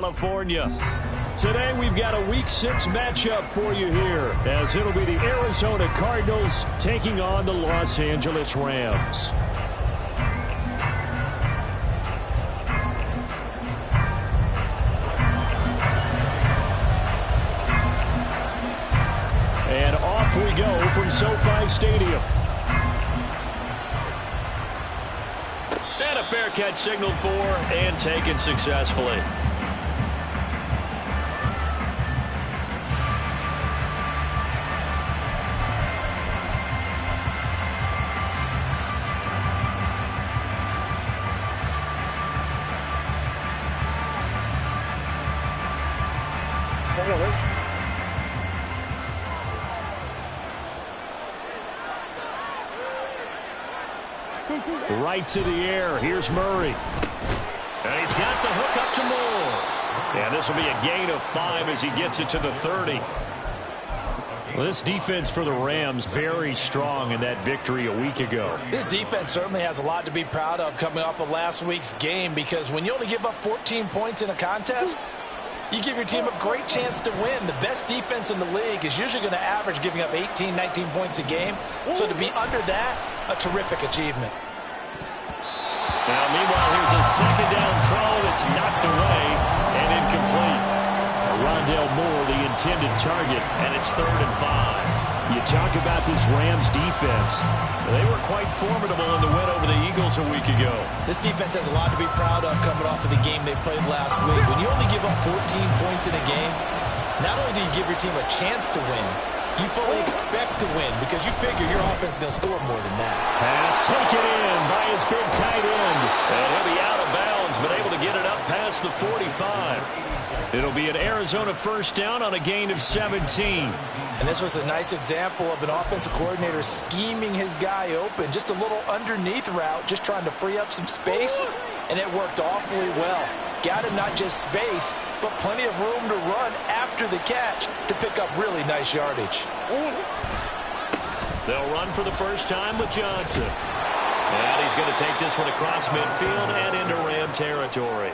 California. Today we've got a Week 6 matchup for you here, as it'll be the Arizona Cardinals taking on the Los Angeles Rams. And off we go from SoFi Stadium. And a fair catch signaled for and taken successfully. Right to the air. Here's Murray. And he's got the hook up to Moore. And this will be a gain of 5 as he gets it to the 30. Well, this defense for the Rams very strong in that victory a week ago. This defense certainly has a lot to be proud of coming off of last week's game, because when you only give up 14 points in a contest, you give your team a great chance to win. The best defense in the league is usually going to average giving up 18, 19 points a game. So to be under that, a terrific achievement. Now, meanwhile, here's a second down throw that's knocked away and incomplete. Rondale Moore, the intended target, and it's 3rd and 5. You talk about this Rams defense. They were quite formidable in the win over the Eagles a week ago. This defense has a lot to be proud of coming off of the game they played last week. When you only give up 14 points in a game, not only do you give your team a chance to win, you fully expect to win because you figure your offense is going to score more than that. Pass taken in by his big tight end. And he'll be out of bounds, but able to get it up past the 45. It'll be an Arizona first down on a gain of 17. And this was a nice example of an offensive coordinator scheming his guy open. Just a little underneath route, just trying to free up some space, and it worked awfully well. Got him not just space, but plenty of room to run after the catch to pick up really nice yardage. They'll run for the first time with Johnson. And he's going to take this one across midfield and into Ram territory.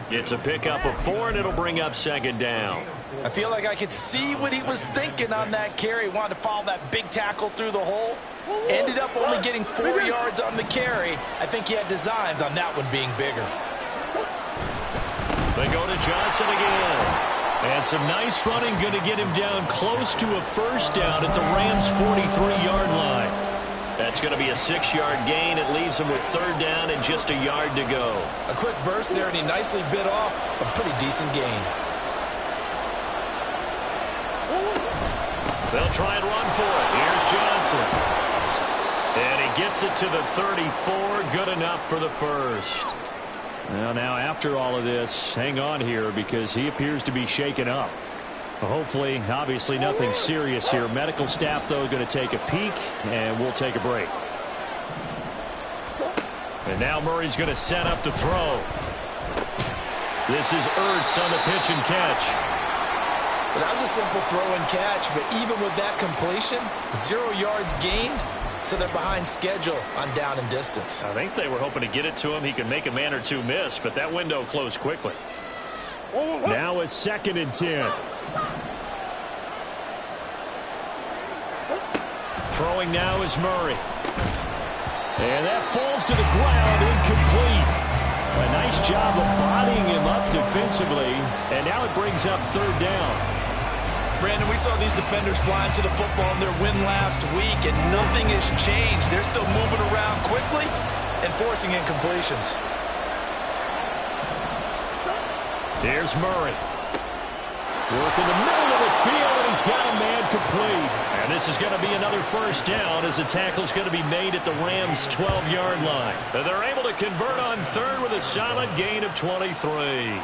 It's a pickup of 4, and it'll bring up 2nd down. I feel like I could see what he was thinking on that carry. Wanted to follow that big tackle through the hole. Ended up only getting 4 yards on the carry. I think he had designs on that one being bigger. They go to Johnson again. And some nice running, going to get him down close to a first down at the Rams' 43-yard line. That's going to be a 6-yard gain. It leaves him with 3rd down and just a yard to go. A quick burst there, and he nicely bit off a pretty decent gain. They'll try and run for it. Here's Johnson. And he gets it to the 34. Good enough for the first. Well, now, after all of this, hang on here because he appears to be shaken up. Hopefully, obviously nothing serious here. Medical staff, though, going to take a peek, and we'll take a break. And now Murray's going to set up to throw. This is Ertz on the pitch and catch. Well, that was a simple throw and catch, but even with that completion, 0 yards gained. So they're behind schedule on down and distance. I think they were hoping to get it to him. He could make a man or two miss, but that window closed quickly. Now it's 2nd and 10. Throwing now is Murray. And that falls to the ground, incomplete. A nice job of bodying him up defensively, and now it brings up 3rd down. Brandon, we saw these defenders flying to the football in their win last week, and nothing has changed. They're still moving around quickly and forcing incompletions. Here's Murray. Working the middle of the field, and he's got a man complete. And this is going to be another first down as the tackle's going to be made at the Rams' 12-yard line. They're able to convert on 3rd with a solid gain of 23.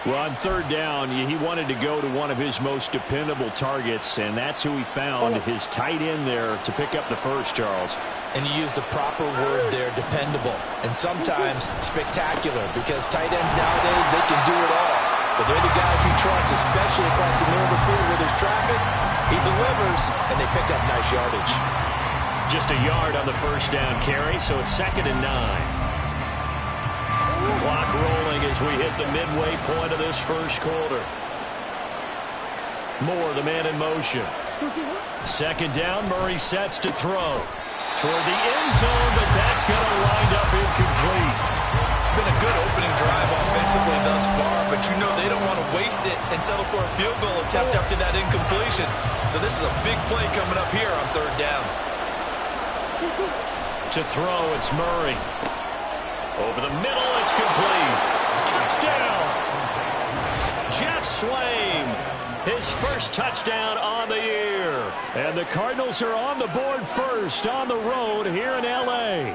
Well, on 3rd down, he wanted to go to one of his most dependable targets, and that's who he found, his tight end there, to pick up the first, Charles. And you use the proper word there, dependable, and sometimes spectacular, because tight ends nowadays, they can do it all. But they're the guys you trust, especially across the middle of the field where there's traffic. He delivers, and they pick up nice yardage. Just a yard on the first down carry, so it's 2nd and 9. Clock rolling as as we hit the midway point of this first quarter. Moore, the man in motion. Second down, Murray sets to throw. Toward the end zone, but that's going to wind up incomplete. It's been a good opening drive offensively thus far, but you know they don't want to waste it and settle for a field goal attempt after that incompletion. So this is a big play coming up here on third down. To throw, it's Murray. Over the middle, it's complete. Touchdown! Jeff Swaim, his first touchdown on the year. And the Cardinals are on the board first on the road here in L.A.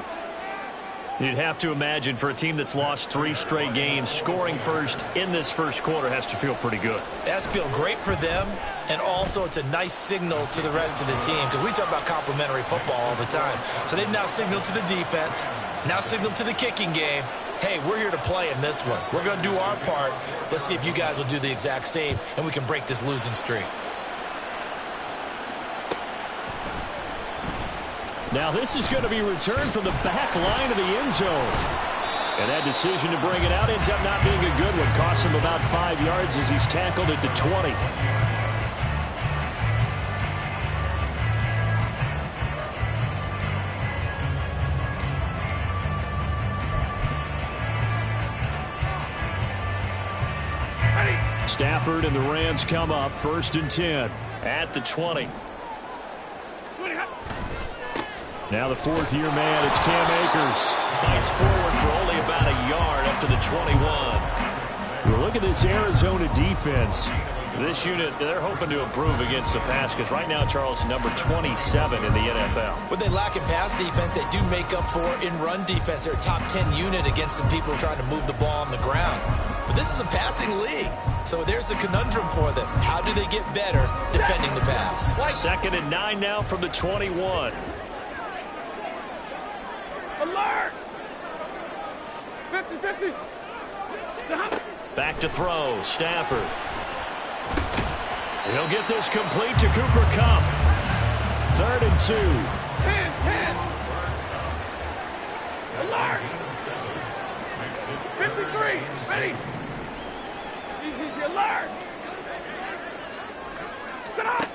You'd have to imagine for a team that's lost 3 straight games, scoring first in this first quarter has to feel pretty good. It has to feel great for them, and also it's a nice signal to the rest of the team because we talk about complimentary football all the time. So they've now signaled to the defense, now signaled to the kicking game, hey, we're here to play in this one. We're going to do our part. Let's see if you guys will do the exact same, and we can break this losing streak. Now this is going to be returned from the back line of the end zone. And that decision to bring it out ends up not being a good one. Costs him about 5 yards as he's tackled at the 20. Stafford and the Rams come up 1st and 10 at the 20. Now the 4th-year man, it's Cam Akers. Fights forward for only about a yard up to the 21. Well, look at this Arizona defense. This unit, they're hoping to improve against the pass because right now, Charles, number 27 in the NFL. What they lack in pass defense, they do make up for in run defense. They're a top 10 unit against some people trying to move the ball on the ground. But this is a passing league, so there's a conundrum for them. How do they get better defending the pass? 2nd and 9 now from the 21. Alert! 50-50. Back to throw, Stafford. He'll get this complete to Cooper Kupp. 3rd and 2. 10. Alert! 53. Ready? Easy, alert! Stop!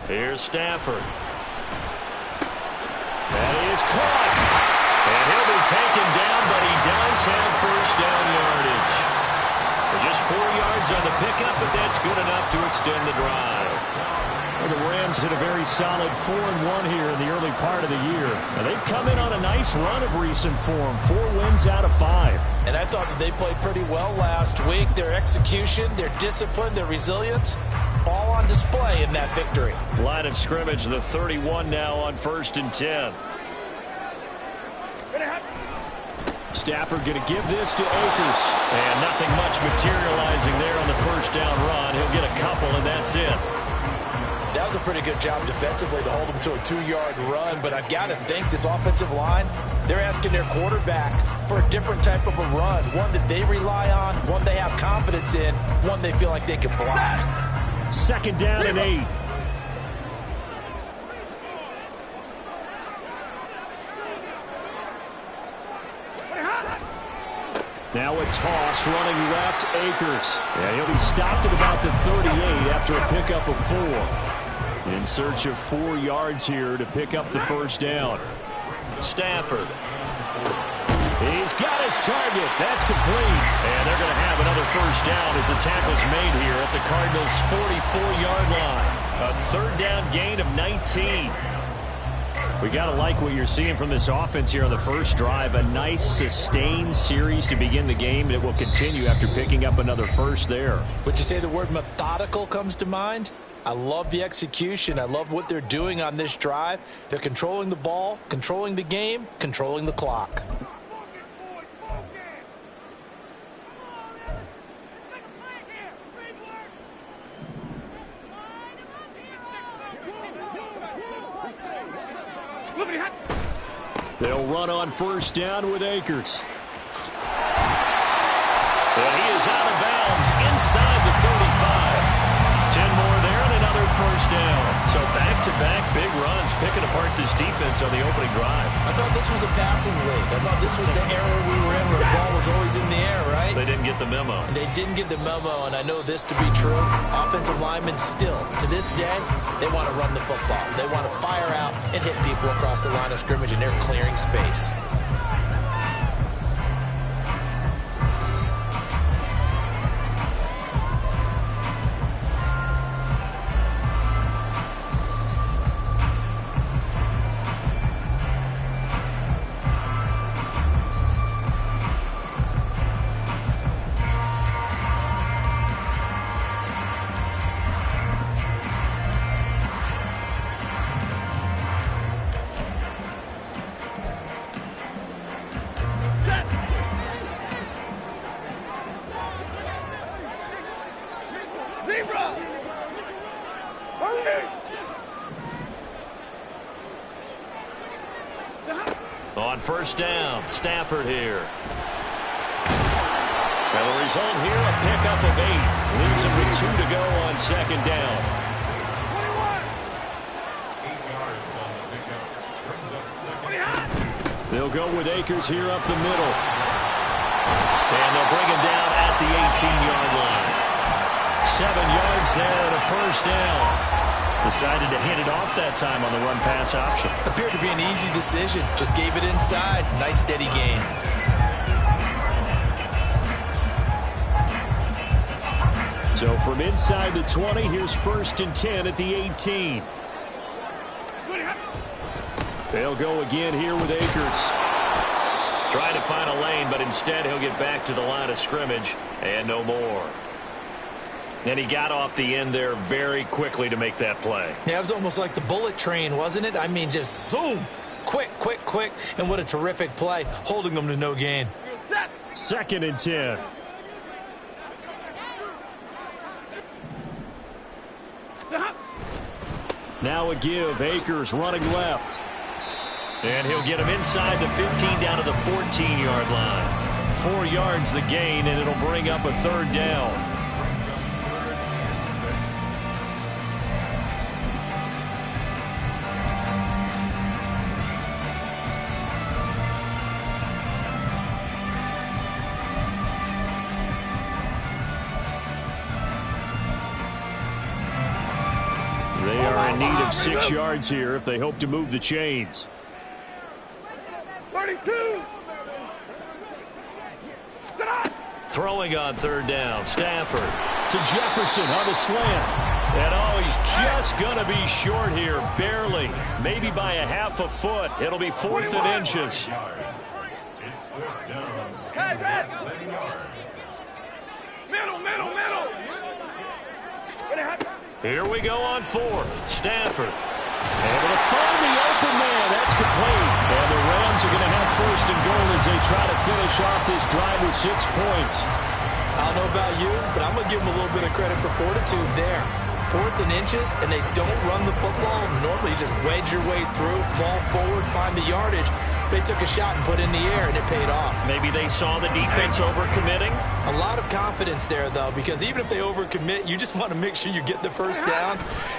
Here's Stafford. That is caught. And he'll be taken down, but he does have first down yardage. Just 4 yards on the pickup, but that's good enough to extend the drive. Well, the Rams hit a very solid 4-1 here in the early part of the year. Now, they've come in on a nice run of recent form, 4 wins out of 5. And I thought that they played pretty well last week. Their execution, their discipline, their resilience, all on display in that victory. Line of scrimmage, the 31 now on 1st and 10. Stafford going to give this to Akers. And nothing much materializing there on the first down run. He'll get a couple, and that's it. That was a pretty good job defensively to hold him to a 2-yard run, but I've got to think this offensive line, they're asking their quarterback for a different type of a run, one that they rely on, one they have confidence in, one they feel like they can block. 2nd down and 8. Now a toss running left, Akers. Yeah, he'll be stopped at about the 38 after a pickup of 4. In search of 4 yards here to pick up the first down. Stafford. He's got his target. That's complete. And they're going to have another first down as the tackle's made here at the Cardinals' 44-yard line. A 3rd down gain of 19. We got to like what you're seeing from this offense here on the first drive. A nice, sustained series to begin the game that will continue after picking up another first there. Would you say the word methodical comes to mind? I love the execution. I love what they're doing on this drive. They're controlling the ball, controlling the game, controlling the clock. They'll run on first down with Akers. And he is out of bounds inside the 35. 10 more there and another first down. So back to back-to-back big runs, picking apart this defense on the opening drive. I thought this was a passing league. I thought this was the era we were in where the ball was always in the air, right? They didn't get the memo. They didn't get the memo, and I know this to be true. Offensive linemen still, to this day, they want to run the football. They want to fire out and hit people across the line of scrimmage, and they're clearing space. On first down, Stafford here. And the result here, a pickup of 8. Leaves him with 2 to go on second down. 21. They'll go with Akers here up the middle. And they'll bring him down at the 18-yard line. 7 yards there and a first down. Decided to hand it off that time on the run-pass option. Appeared to be an easy decision. Just gave it inside. Nice, steady gain. So from inside the 20, here's 1st and 10 at the 18. They'll go again here with Akers. Trying to find a lane, but instead he'll get back to the line of scrimmage and no more. And he got off the end there very quickly to make that play. Yeah, it was almost like the bullet train, wasn't it? I mean, just zoom. Quick, quick, quick. And what a terrific play, holding them to no gain. 2nd and 10. Now a give. Akers running left. And he'll get him inside the 15 down to the 14-yard line. 4 yards the gain, and it'll bring up a 3rd down. They are in need of 6 yards here if they hope to move the chains. 32. Throwing on 3rd down. Stafford to Jefferson on the slant. And oh, he's just going to be short here. Barely. Maybe by a half a foot. It'll be 4th and inches. Hey, rest. Middle. Here we go on 4th. Stafford able to find the open man. That's complete. And the Rams are going to have 1st and goal as they try to finish off this drive with 6 points. I don't know about you, but I'm going to give them a little bit of credit for fortitude there. 4th and inches, and they don't run the football. Normally, you just wedge your way through, fall forward, find the yardage. They took a shot and put it in the air, and it paid off. Maybe they saw the defense overcommitting. A lot of confidence there, though, because even if they overcommit, you just want to make sure you get the 1st down.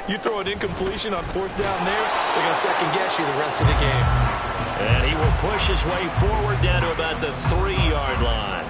You throw an incompletion on 4th down there, they're going to second-guess you the rest of the game. And he will push his way forward down to about the 3-yard line.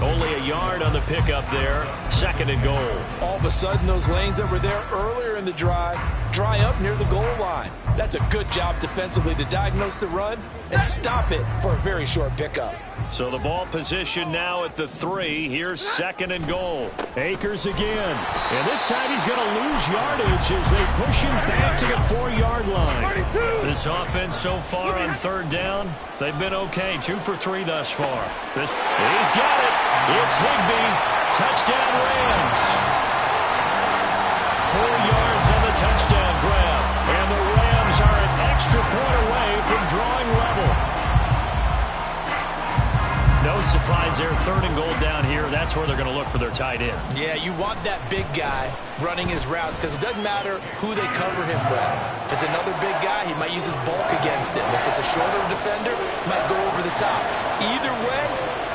Only a yard on the pickup there. 2nd and goal. All of a sudden, those lanes that were there earlier in the drive dry up near the goal line. That's a good job defensively to diagnose the run and stop it for a very short pickup. So the ball position now at the 3. Here's 2nd and goal. Akers again. And this time he's going to lose yardage as they push him back to the 4-yard line. 32. This offense so far on 3rd down, they've been okay. 2 for 3 thus far. He's got it. It's Higbee. Touchdown Rams. 4 yards on the touchdown grab. And the Rams are an extra point away from drawing level. No surprise there. 3rd and goal down here. That's where they're going to look for their tight end. Yeah, you want that big guy running his routes because it doesn't matter who they cover him with. If it's another big guy, he might use his bulk against him. If it's a shorter defender, he might go over the top. Either way,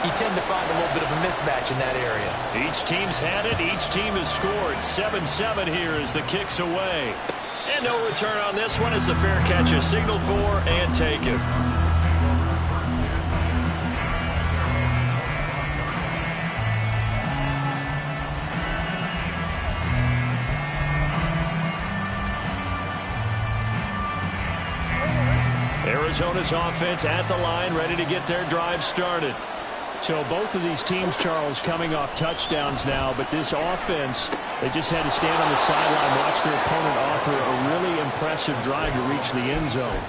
you tend to find a little bit of a mismatch in that area. Each team's had it. Each team has scored. 7-7 here as the kick's away. And no return on this one as the fair catch is signaled for and taken. Arizona's offense at the line, ready to get their drive started. So both of these teams, Charles, coming off touchdowns now, but this offense, they just had to stand on the sideline, watch their opponent offer a really impressive drive to reach the end zone.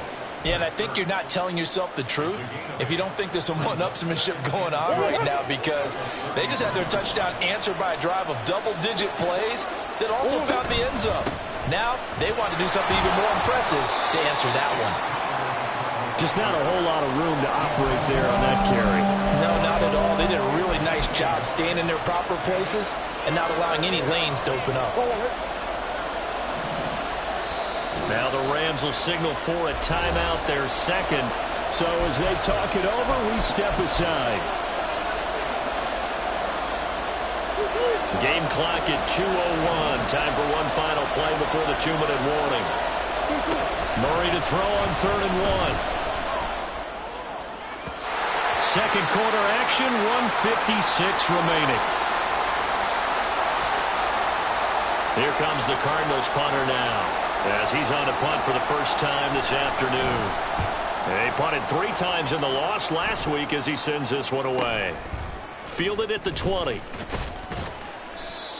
Yeah, and I think you're not telling yourself the truth if you don't think there's some one-upsmanship going on right now, because they just had their touchdown answered by a drive of double-digit plays that also found the end zone. Now they want to do something even more impressive to answer that one. Just not a whole lot of room to operate there on that carry. No, not at all. They did a really nice job staying in their proper places and not allowing any lanes to open up. Now the Rams will signal for a timeout, their second. So as they talk it over, we step aside. Game clock at 2:01. Time for one final play before the 2-minute warning. Murray to throw on 3rd and 1. Second quarter action, 1:56 remaining. Here comes the Cardinals punter now, as he's on to punt for the first time this afternoon. He punted 3 times in the loss last week as he sends this one away. Fielded at the 20.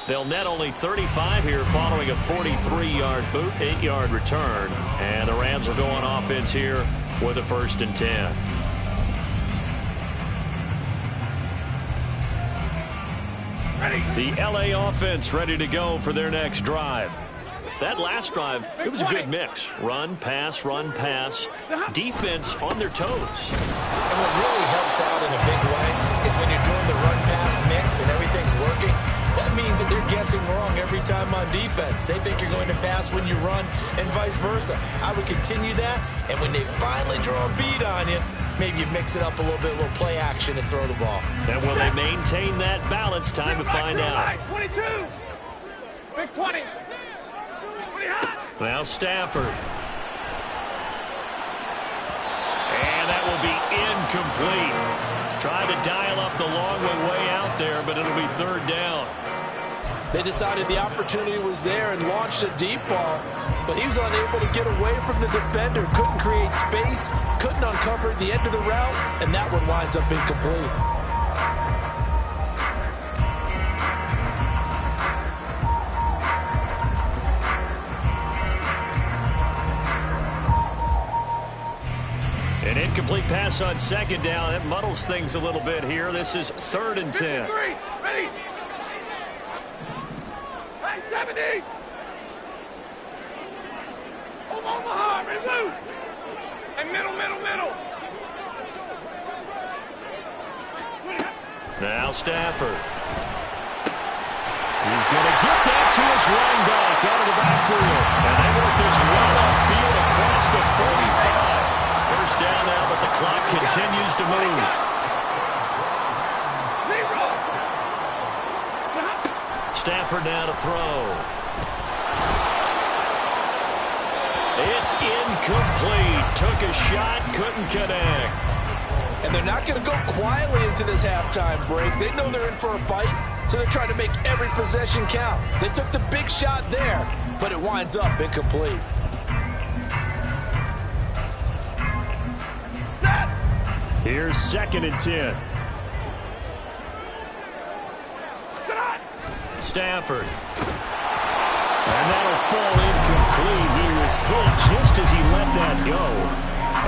They'll net only 35 here following a 43-yard boot, 8-yard return. And the Rams will go on offense here with a 1st and 10. The L.A. offense ready to go for their next drive. That last drive, it was a good mix. Run, pass, defense on their toes. And what really helps out in a big way is when you're doing the run-pass mix and everything's working, that means that they're guessing wrong every time on defense. They think you're going to pass when you run and vice versa. I would continue that, and when they finally draw a beat on you, maybe you mix it up a little bit, a little play action, and throw the ball. And will they maintain that balance? Time to find out. 22. Big 20. 20 hot. Now Stafford. And that will be incomplete. Tried to dial up the long way out there, but it'll be 3rd down. They decided the opportunity was there and launched a deep ball, but he was unable to get away from the defender, couldn't create space, couldn't uncover the end of the route, and that one winds up incomplete. An incomplete pass on 2nd down. That muddles things a little bit here. This is 3rd and 10. 53. Ready. Hey, 70. Omaha, ready, blue. And middle. Now Stafford. He's going to get that to his running back out of the backfield. And they work this right upfield across the 45. First down now, but the clock continues to move. Stafford now to throw. It's incomplete. Took a shot, couldn't connect. And they're not going to go quietly into this halftime break. They know they're in for a fight, so they're trying to make every possession count. They took the big shot there, but it winds up incomplete. Here's 2nd and 10. Stafford. And that'll fall incomplete. He was hit just as he let that go.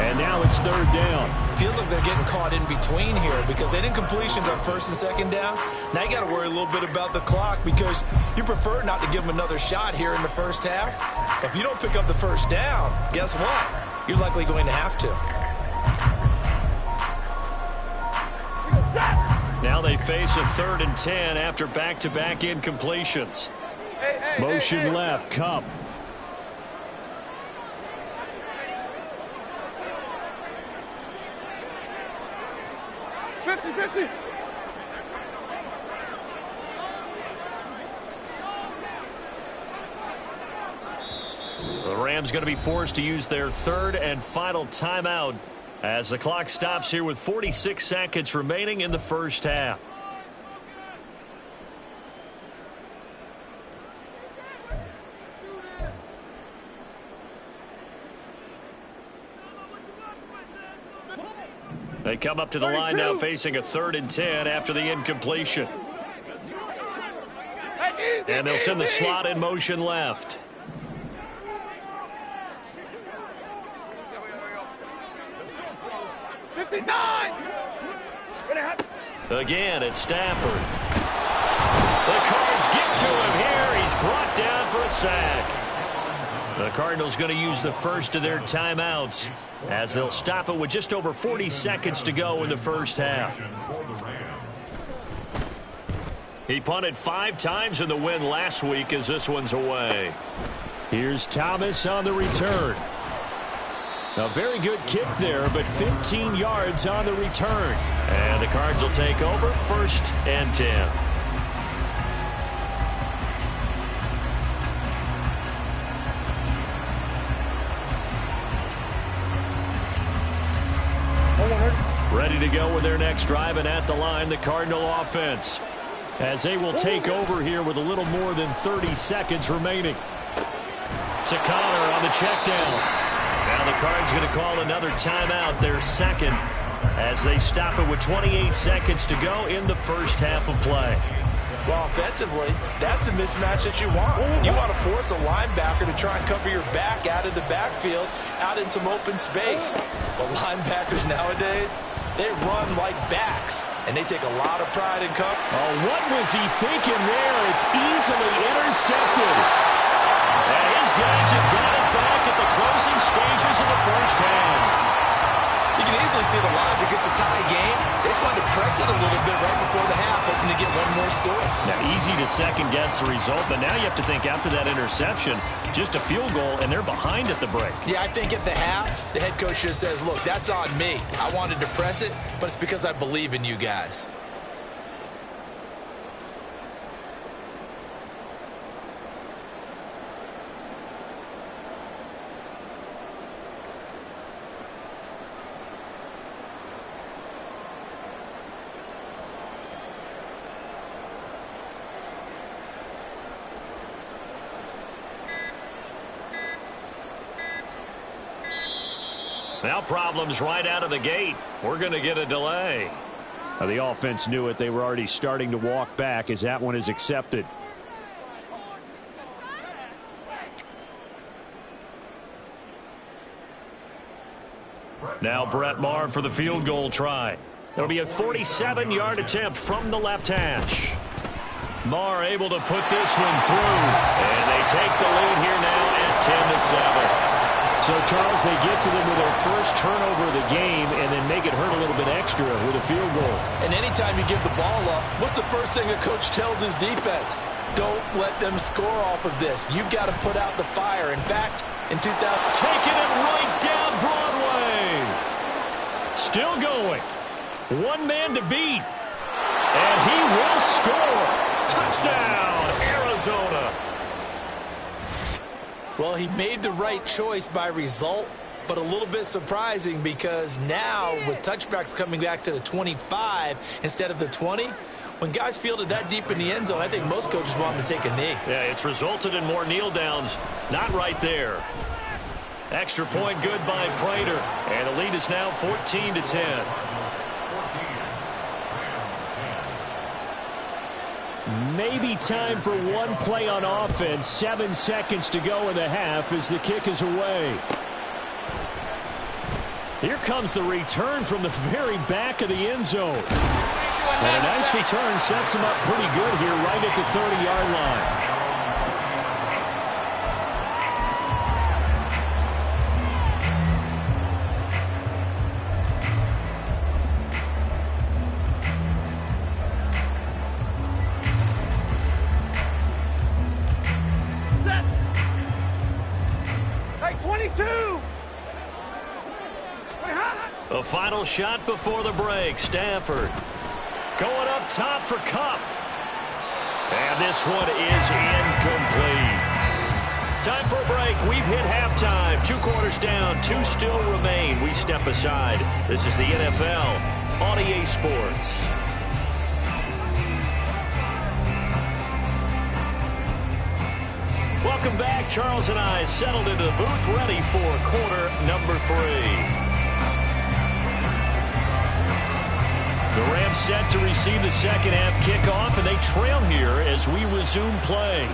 And now it's 3rd down. Feels like they're getting caught in between here because they did incompletions on 1st and 2nd down. Now you got to worry a little bit about the clock because you prefer not to give them another shot here in the first half. If you don't pick up the 1st down, guess what? You're likely going to have to. Now they face a 3rd and 10 after back-to-back incompletions. Motion left, Cup. The Rams going to be forced to use their third and final timeout as the clock stops here with 46 seconds remaining in the first half. They come up to the line now facing a 3rd and 10 after the incompletion. And they'll send the slot in motion left. Again, it's Stafford. The Cards get to him here. He's brought down for a sack. The Cardinals going to use the first of their timeouts as they'll stop it with just over 40 seconds to go in the first half. He punted 5 times in the win last week as this one's away. Here's Thomas on the return. A very good kick there, but 15 yards on the return. And the Cards will take over 1st and 10. Ready to go with their next drive, and at the line, the Cardinal offense. As they will take over here with a little more than 30 seconds remaining. To Connor on the check down. Now the Cards going to call another timeout, their second, as they stop it with 28 seconds to go in the first half of play. Well, offensively, that's the mismatch that you want. You want to force a linebacker to try and cover your back out of the backfield, out in some open space. But linebackers nowadays, they run like backs, and they take a lot of pride in cover. Oh, what was he thinking there? It's easily intercepted. And his guys have got it back at the closing stages of the first half. You can easily see the logic. It's a tie game. They just wanted to press it a little bit right before the half, hoping to get one more score. Now, easy to second-guess the result, but now you have to think after that interception, just a field goal, and they're behind at the break. Yeah, I think at the half, the head coach just says, look, that's on me. I wanted to press it, but it's because I believe in you guys. Now problems right out of the gate. We're going to get a delay. The offense knew it. They were already starting to walk back as that one is accepted. Now Brett Maher for the field goal try. It'll be a 47-yard attempt from the left hash. Maher able to put this one through. And they take the lead here now at 10-7. So, Charles, they get to them with their first turnover of the game and then make it hurt a little bit extra with a field goal. And anytime you give the ball up, what's the first thing a coach tells his defense? Don't let them score off of this. You've got to put out the fire. In fact, in 2000... Taking it right down Broadway. Still going. One man to beat. And he will score. Touchdown, Arizona. Well, he made the right choice by result, but a little bit surprising because now with touchbacks coming back to the 25 instead of the 20, when guys fielded that deep in the end zone, I think most coaches want them to take a knee. Yeah, it's resulted in more kneel downs. Not right there. Extra point good by Prater, and the lead is now 14-10. Maybe time for one play on offense. 7 seconds to go in the half as the kick is away. Here comes the return from the very back of the end zone. And a nice return sets him up pretty good here right at the 30-yard line. The final shot before the break. Stafford going up top for Kupp. And this one is incomplete. Time for a break. We've hit halftime. 2 quarters down. 2 still remain. We step aside. This is the NFL on EA Sports. Welcome back. Charles and I settled into the booth, ready for quarter number 3. The Rams set to receive the second half kickoff, and they trail here as we resume play.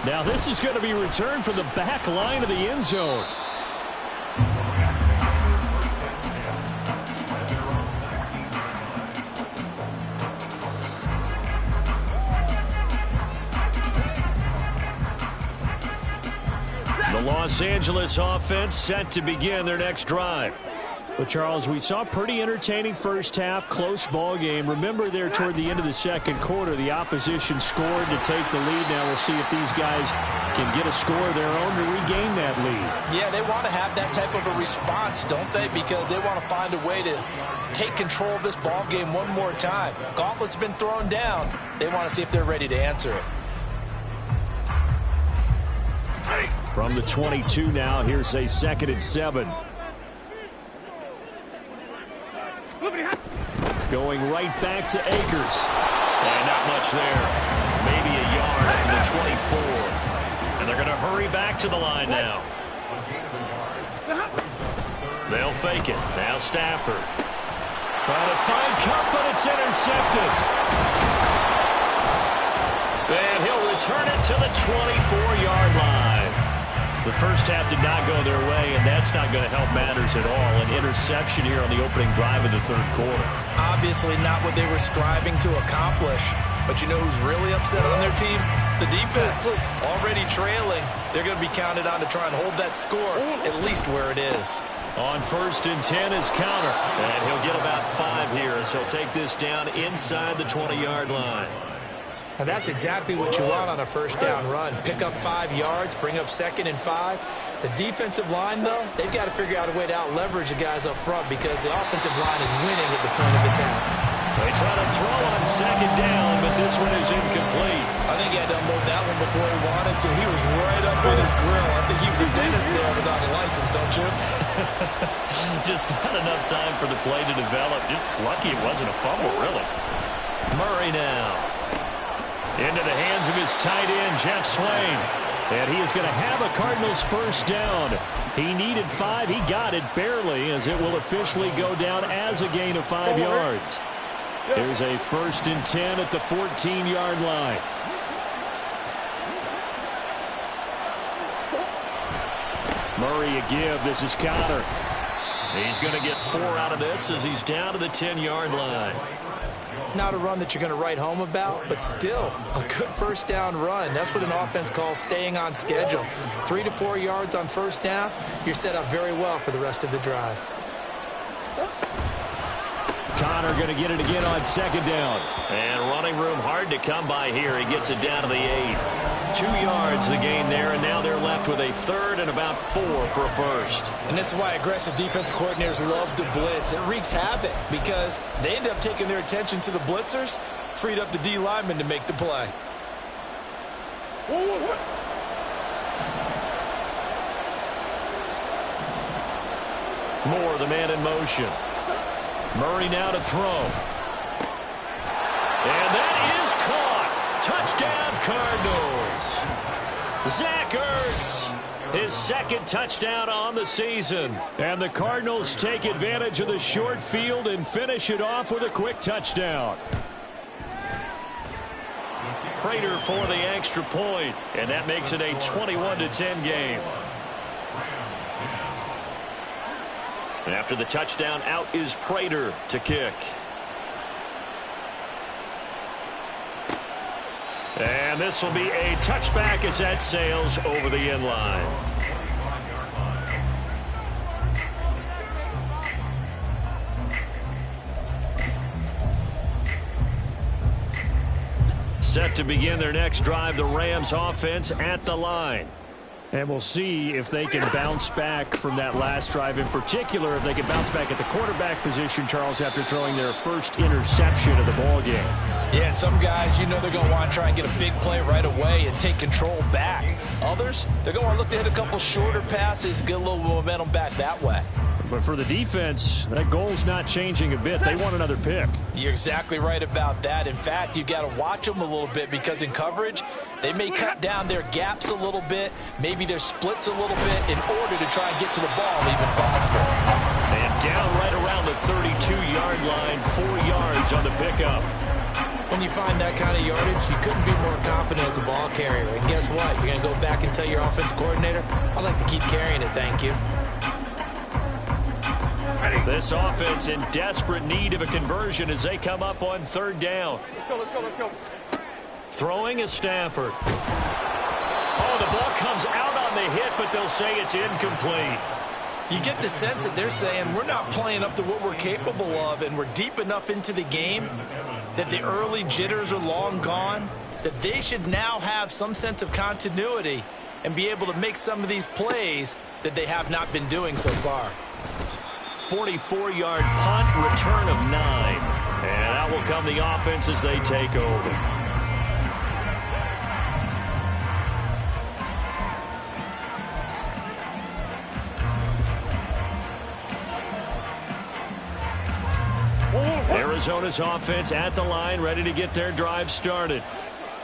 Now this is going to be returned from the back line of the end zone. The Los Angeles offense set to begin their next drive. Well, Charles, we saw a pretty entertaining first half, close ball game. Remember there toward the end of the second quarter, the opposition scored to take the lead. Now we'll see if these guys can get a score of their own to regain that lead. Yeah, they want to have that type of a response, don't they? Because they want to find a way to take control of this ball game one more time. Gauntlet's been thrown down. They want to see if they're ready to answer it. From the 22 now, here's a 2nd and 7. Going right back to Akers. And not much there. Maybe a yard up to the 24. And they're going to hurry back to the line now. They'll fake it. Now Stafford. Trying to find Cup, but it's intercepted. And he'll return it to the 24-yard line. The first half did not go their way, and that's not going to help matters at all. An interception here on the opening drive of the third quarter. Obviously not what they were striving to accomplish. But you know who's really upset on their team? The defense. Already trailing. They're going to be counted on to try and hold that score at least where it is. On 1st and 10 is Counter. And he'll get about 5 here as he'll take this down inside the 20-yard line. And that's exactly what you want on a first down run. Pick up 5 yards, bring up 2nd and 5. The defensive line, though, they've got to figure out a way to out-leverage the guys up front because the offensive line is winning at the point of attack. They try to throw on 2nd down, but this one is incomplete. I think he had to unload that one before he wanted to. He was right up in his grill. I think he was a dentist there without a license, don't you? Just not enough time for the play to develop. Just lucky it wasn't a fumble, really. Murray now. Into the hands of his tight end, Jeff Swain. And he is going to have a Cardinals first down. He needed 5. He got it barely as it will officially go down as a gain of 5 yards. There's a 1st and 10 at the 14-yard line. Murray a give. This is Counter. He's going to get 4 out of this as he's down to the 10-yard line. Not a run that you're going to write home about, but still a good first down run. That's what an offense calls staying on schedule. 3 to 4 yards on first down, you're set up very well for the rest of the drive. Connor going to get it again on 2nd down. And running room hard to come by here. He gets it down to the 8. 2 yards the gain there, and now they're left with a 3rd and about 4 for a first. And this is why aggressive defensive coordinators love to blitz. It wreaks havoc because they end up taking their attention to the blitzers, freed up the D lineman to make the play. Moore, the man in motion. Murray now to throw. And that is caught. Touchdown, Cardinals. Zach Ertz, his 2nd touchdown on the season. And the Cardinals take advantage of the short field and finish it off with a quick touchdown. Prater for the extra point, and that makes it a 21-10 game. After the touchdown, out is Prater to kick. And this will be a touchback as that sails over the end line. Set to begin their next drive, the Rams offense at the line. And we'll see if they can bounce back from that last drive. In particular, if they can bounce back at the quarterback position, Charles, after throwing their first interception of the ball game. Yeah, and some guys, you know they're going to want to try and get a big play right away and take control back. Others, they're going to want to look to hit a couple shorter passes, get a little momentum back that way. But for the defense, that goal's not changing a bit. They want another pick. You're exactly right about that. In fact, you've got to watch them a little bit because in coverage, they may cut down their gaps a little bit, maybe their splits a little bit in order to try and get to the ball even faster. And down right around the 32-yard line, 4 yards on the pickup. When you find that kind of yardage, you couldn't be more confident as a ball carrier. And guess what? You're going to go back and tell your offensive coordinator, I'd like to keep carrying it, thank you. This offense in desperate need of a conversion as they come up on 3rd down. Let's go. Throwing is Stafford. Oh, the ball comes out on the hit, but they'll say it's incomplete. You get the sense that they're saying we're not playing up to what we're capable of, and we're deep enough into the game that the early jitters are long gone, that they should now have some sense of continuity and be able to make some of these plays that they have not been doing so far. 44-yard punt, return of 9. And out will come the offense as they take over. Arizona's offense at the line, ready to get their drive started.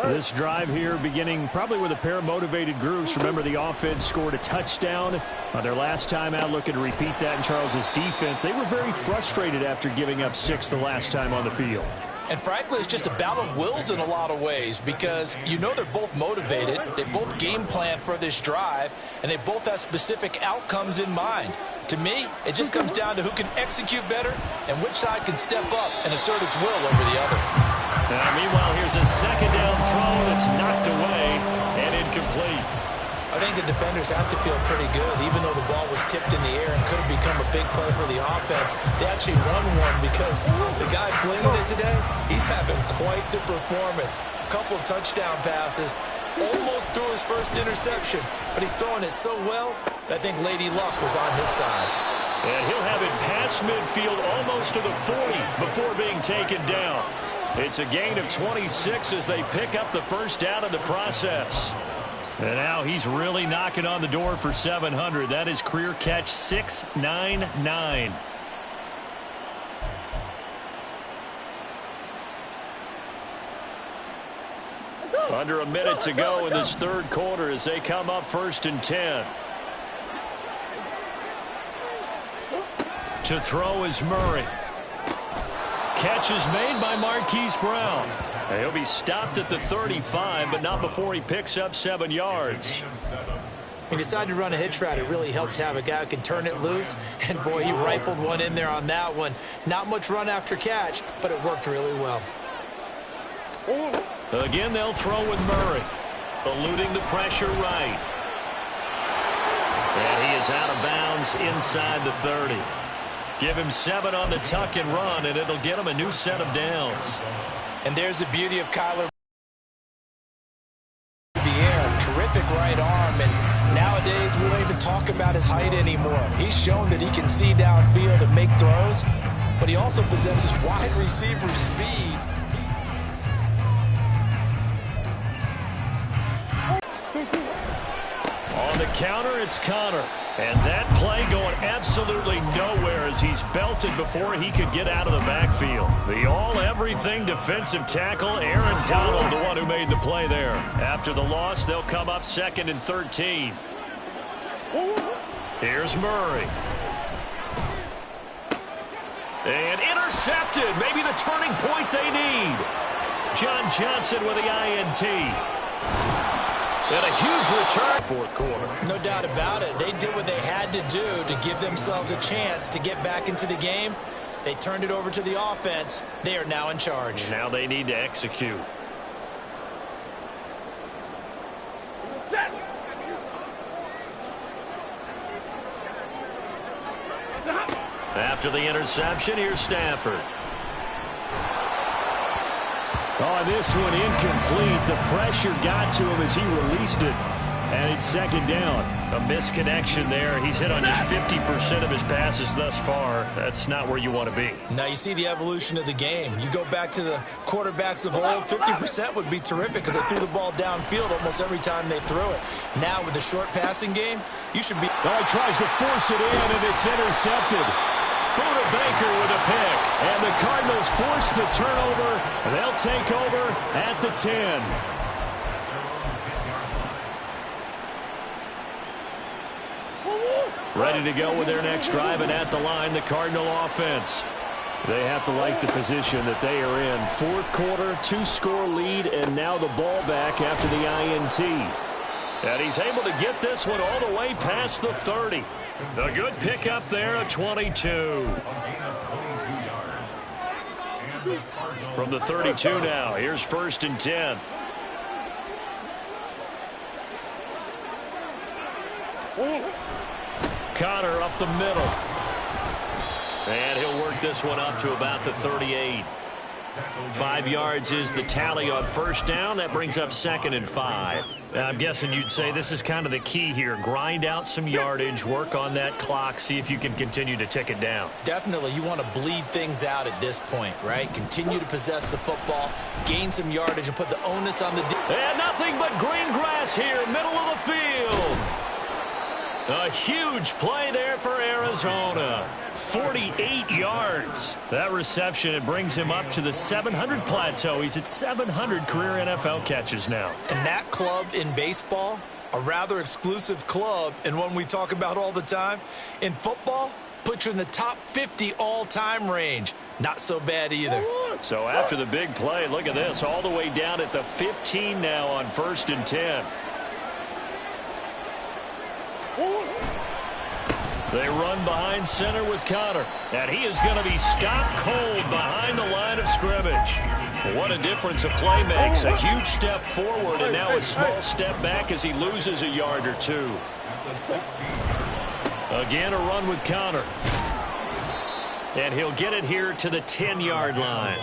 This drive here beginning probably with a pair of motivated groups. Remember, the offense scored a touchdown on their last time out. Looking to repeat that in Charles's defense. They were very frustrated after giving up 6 the last time on the field. And frankly, it's just a battle of wills in a lot of ways because you know they're both motivated. They both game plan for this drive, and they both have specific outcomes in mind. To me, it just comes down to who can execute better and which side can step up and assert its will over the other. Meanwhile, here's a 2nd down throw that's knocked away and incomplete. I think the defenders have to feel pretty good. Even though the ball was tipped in the air and could have become a big play for the offense, they actually won one because the guy flinging it today, he's having quite the performance. A couple of touchdown passes, almost threw his first interception, but he's throwing it so well that I think Lady Luck was on his side. And he'll have it past midfield almost to the 40 before being taken down. It's a gain of 26 as they pick up the first down in the process. And now he's really knocking on the door for 700. That is career catch 699. Under a minute to go in this 3rd quarter as they come up 1st and 10. To throw is Murray. Catch is made by Marquise Brown. He'll be stopped at the 35, but not before he picks up 7 yards. He decided to run a hitch route. It really helped to have a guy who can turn it loose. And, boy, he rifled one in there on that one. Not much run after catch, but it worked really well. Again, they'll throw with Murray. Eluding the pressure right. And he is out of bounds inside the 30. Give him 7 on the tuck and run, and it'll get him a new set of downs. And there's the beauty of Kyler. The air, terrific right arm, and nowadays we don't even talk about his height anymore. He's shown that he can see downfield and make throws, but he also possesses wide receiver speed. On the counter, it's Connor. And that play going absolutely nowhere as he's belted before he could get out of the backfield. The all-everything defensive tackle, Aaron Donald, the one who made the play there. After the loss, they'll come up 2nd and 13. Here's Murray. And intercepted. Maybe the turning point they need. John Johnson with the INT. And a huge return. 4th quarter. No doubt about it. They did what they had to do to give themselves a chance to get back into the game. They turned it over to the offense. They are now in charge. Now they need to execute. Set. After the interception, here's Stafford. Oh, this one incomplete. The pressure got to him as he released it. And it's second down. A misconnection there. He's hit on just 50% of his passes thus far. That's not where you want to be. Now you see the evolution of the game. You go back to the quarterbacks of old, 50% would be terrific because they threw the ball downfield almost every time they threw it. Now with the short passing game, you should be... Oh, he tries to force it in, and it's intercepted. Buda Baker with a pick. And the Cardinals force the turnover. They'll take over at the 10. Ready to go with their next drive, and at the line, the Cardinal offense. They have to like the position that they are in. Fourth quarter, 2-score lead, and now the ball back after the INT. And he's able to get this one all the way past the 30. A good pickup there, a 22. From the 32 now, here's 1st and 10. Connor up the middle. And he'll work this one up to about the 38. 5 yards is the tally on first down. That brings up 2nd and 5. Now, I'm guessing you'd say this is kind of the key here. Grind out some yardage, work on that clock, see if you can continue to tick it down. Definitely, you want to bleed things out at this point, right? Continue to possess the football, gain some yardage, and put the onus on the... And nothing but green grass here, middle of the field. A huge play there for Arizona. 48 yards. That reception, it brings him up to the 700 plateau. He's at 700 career NFL catches now. And that club in baseball, a rather exclusive club, and one we talk about all the time. In football, put you in the top 50 all-time range. Not so bad either. So after the big play, look at this, all the way down at the 15 now on 1st and 10. They run behind center with Connor. And he is going to be stopped cold behind the line of scrimmage. What a difference a play makes. A huge step forward and now a small step back as he loses a yard or two. Again, a run with Connor. And he'll get it here to the 10-yard line.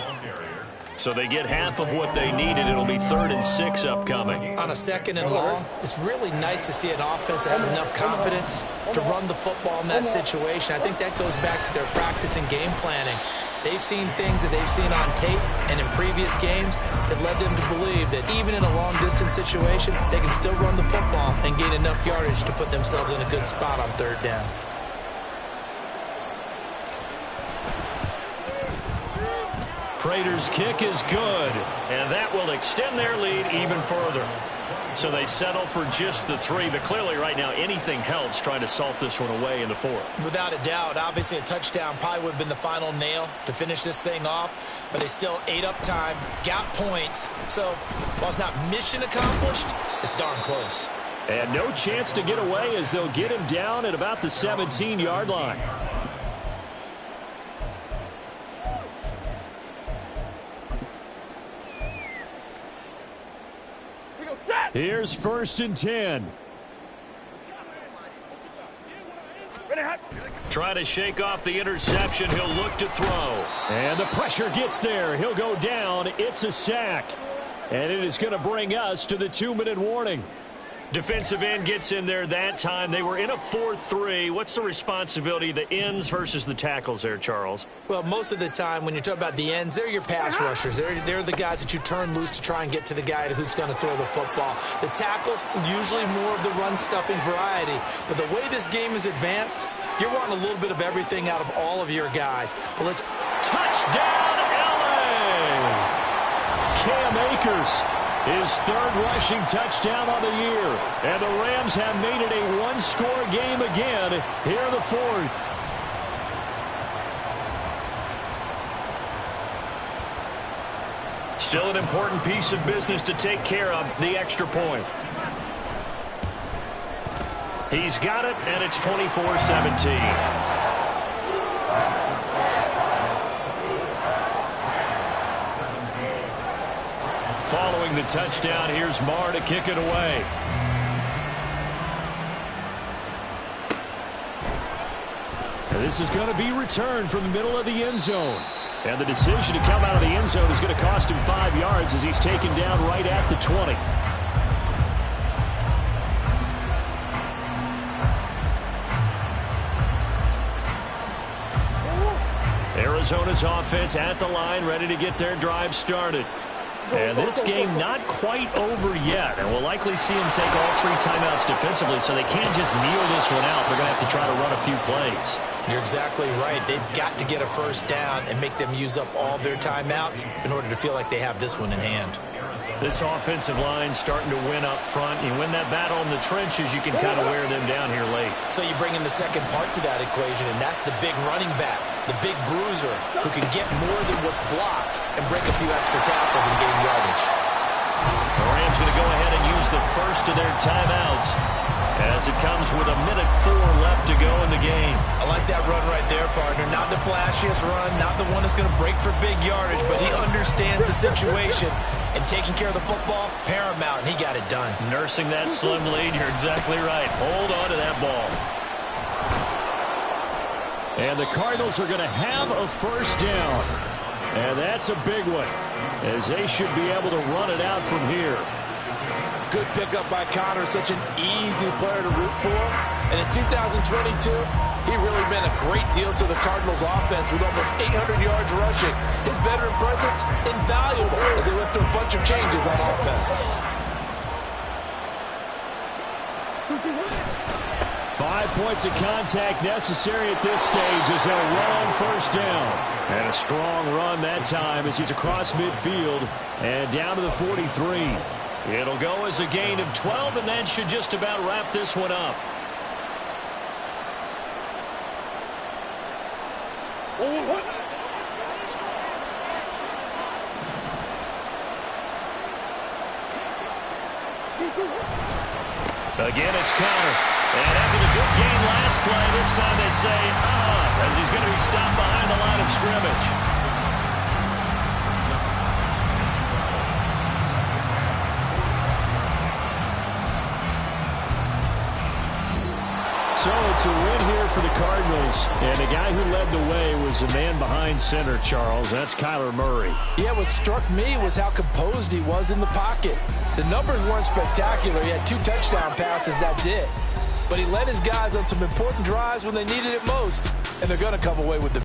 So they get half of what they needed. It'll be 3rd and 6 upcoming. On a 2nd and long, it's really nice to see an offense that has enough confidence to run the football in that situation. I think that goes back to their practice and game planning. They've seen things that they've seen on tape and in previous games that led them to believe that even in a long-distance situation, they can still run the football and gain enough yardage to put themselves in a good spot on 3rd down. Prater's kick is good, and that will extend their lead even further. So they settle for just the 3, but clearly right now anything helps trying to salt this one away in the 4th. Without a doubt, obviously a touchdown probably would have been the final nail to finish this thing off, but they still ate up time, got points. So while it's not mission accomplished, it's darn close. And no chance to get away as they'll get him down at about the 17-yard line. Here's 1st and 10. Try to shake off the interception. He'll look to throw. And the pressure gets there. He'll go down. It's a sack. And it is going to bring us to the 2-minute warning. Defensive end gets in there that time. They were in a 4-3. What's the responsibility of the ends versus the tackles there, Charles? Well, most of the time when you talk about the ends, they're your pass rushers. They're the guys that you turn loose to try and get to the guy who's going to throw the football. The tackles, usually more of the run-stuffing variety. But the way this game is advanced, you're wanting a little bit of everything out of all of your guys. But let's... Touchdown, LA! Cam Akers. His 3rd rushing touchdown on the year. And the Rams have made it a 1-score game again here in the 4th. Still an important piece of business to take care of, the extra point. He's got it, and it's 24-17. Following the touchdown, here's Marr to kick it away. And this is going to be returned from the middle of the end zone. And the decision to come out of the end zone is going to cost him 5 yards as he's taken down right at the 20. Arizona's offense at the line, ready to get their drive started. And this game not quite over yet. And we'll likely see them take all 3 timeouts defensively, so they can't just kneel this one out. They're going to have to try to run a few plays. You're exactly right. They've got to get a first down and make them use up all their timeouts in order to feel like they have this one in hand. This offensive line starting to win up front. You win that battle in the trenches, you can kind of wear them down here late. So you bring in the second part to that equation, and that's the big running back, the big bruiser, who can get more than what's blocked and break a few extra tackles and gain yardage. The Rams going to go ahead and use the first of their timeouts as it comes with 1:04 left to go in the game. I like that run right there, partner. Not the flashiest run, not the one that's going to break for big yardage, but he understands the situation, and taking care of the football, paramount, and he got it done. Nursing that slim lead, you're exactly right. Hold on to that ball. And the Cardinals are going to have a first down. And that's a big one, as they should be able to run it out from here. Good pickup by Connor, such an easy player to root for. And in 2022, he really been a great deal to the Cardinals offense with almost 800 yards rushing. His veteran presence, invaluable as they went through a bunch of changes on offense. 5 points of contact necessary at this stage as they'll run on first down. And a strong run that time as he's across midfield and down to the 43. It'll go as a gain of 12, and that should just about wrap this one up. Again, it's Connor. And after the good gain last play, this time they say, as he's going to be stopped behind the line of scrimmage. So it's a win here for the Cardinals. And the guy who led the way was the man behind center, Charles. That's Kyler Murray. Yeah, what struck me was how composed he was in the pocket. The numbers weren't spectacular. He had 2 touchdown passes, that's it. But he led his guys on some important drives when they needed it most, and they're going to come away with the